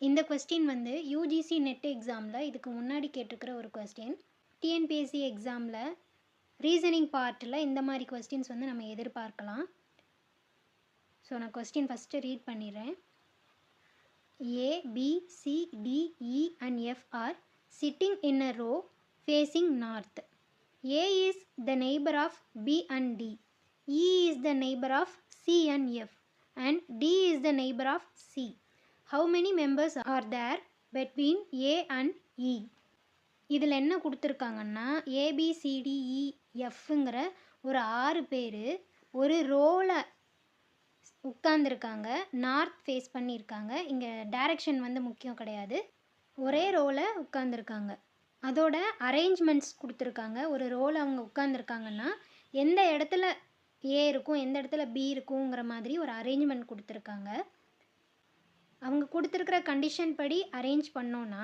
இந்த கொஸ்டின் வந்து UGC net எக்ஸாமில் இதுக்கு முன்னாடி கேட்டிருக்கிற ஒரு கொஸ்டின். டிஎன்பிஎஸ்சி எக்ஸாமில் ரீசனிங் பார்ட்டில் இந்த மாதிரி கொஸ்டின்ஸ் வந்து நம்ம எதிர்பார்க்கலாம். ஸோ நான் கொஸ்டின் ஃபஸ்ட்டு ரீட் பண்ணிடுறேன். A, B, C, D, E and F are sitting in a row facing north. A is the neighbor of B and D. E is the neighbor of C and F. And D is the neighbor of C. How many members are there between A and E? இதில் என்ன கொடுத்துருக்காங்கன்னா ABCDEFங்கிற ஒரு 6 பேர் ஒரு ரோவில் உட்காந்துருக்காங்க. North face பண்ணியிருக்காங்க. இங்கே direction வந்து முக்கியம் கிடையாது. ஒரே ரோவில் உட்காந்துருக்காங்க. அதோட அரேஞ்ச்மெண்ட்ஸ் கொடுத்துருக்காங்க. ஒரு ரோவில் அவங்க உட்காந்துருக்காங்கன்னா எந்த இடத்துல ஏ இருக்கும், எந்த இடத்துல பி இருக்குங்கிற மாதிரி ஒரு அரேஞ்ச்மெண்ட் கொடுத்துருக்காங்க. அவங்க கொடுத்துருக்கிற கண்டிஷன் படி அரேஞ்ச் பண்ணோன்னா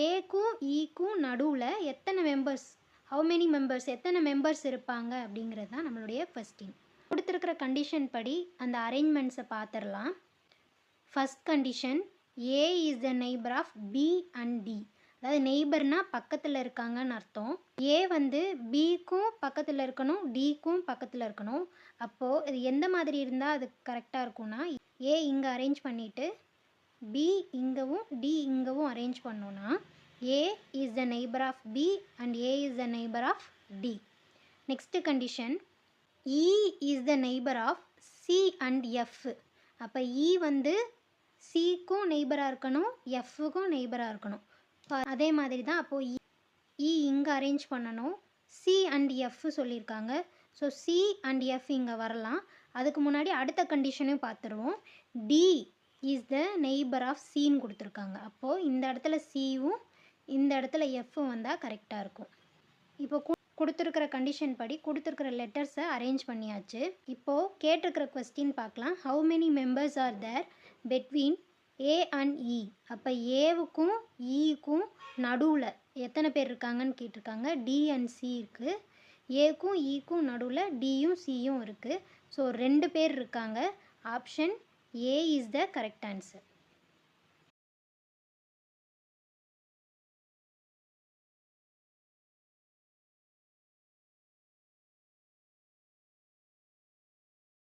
ஏக்கும் ஈக்கும் நடுவில் எத்தனை மெம்பர்ஸ், எத்தனை மெம்பர்ஸ் இருப்பாங்க அப்படிங்கிறது தான் நம்மளுடைய கொஸ்டின். கொடுத்துருக்கிற கண்டிஷன் படி அந்த அரேஞ்ச்மெண்ட்ஸை பார்த்துடலாம். First condition, A is the neighbour of B and D. அதாவது நெய்பர்னால் பக்கத்தில் இருக்காங்கன்னு அர்த்தம். ஏ வந்து பிக்கும் பக்கத்தில் இருக்கணும், டிக்கும் பக்கத்தில் இருக்கணும். அப்போது இது எந்த மாதிரி இருந்தால் அது கரெக்டாக இருக்கும்னா, ஏ இங்கே அரேஞ்ச் பண்ணிவிட்டு பி இங்கவும் டி இங்கவும் அரேஞ்ச் பண்ணோன்னா A is the neighbour of B and A is the neighbour of D. Next condition, E is the neighbour of C and F. அப்போ இ வந்து சிக்கும் நெய்பராக இருக்கணும், எஃப்க்கும் நெய்பராக இருக்கணும். அதே மாதிரி தான் அப்போது இ இங்கே அரேஞ்ச் பண்ணணும். சி அண்ட் எஃப் சொல்லியிருக்காங்க. ஸோ சி அண்ட் எஃப் இங்கே வரலாம். அதுக்கு முன்னாடி அடுத்த கண்டிஷனையும் பார்த்துருவோம். D is the neighbour of சின்னு கொடுத்துருக்காங்க. அப்போது இந்த இடத்துல சியும் இந்த இடத்துல எஃப்பும் வந்தால் கரெக்டாக இருக்கும். இப்போ கொடுத்துருக்கிற கண்டிஷன் படி கொடுத்துருக்கிற லெட்டர்ஸை அரேஞ்ச் பண்ணியாச்சு. இப்போது கேட்டிருக்கிற கொஸ்டின் பார்க்கலாம். How many members are there between A and E. அப்போ ஏவுக்கும் ஈக்கும் நடுவில் எத்தனை பேர் இருக்காங்கன்னு கேட்டிருக்காங்க. டி அண்ட் சி இருக்குது. ஏக்கும் ஈக்கும் நடுவில் டியும் சியும் இருக்குது. ஸோ 2 பேர் இருக்காங்க. Option A is the correct answer.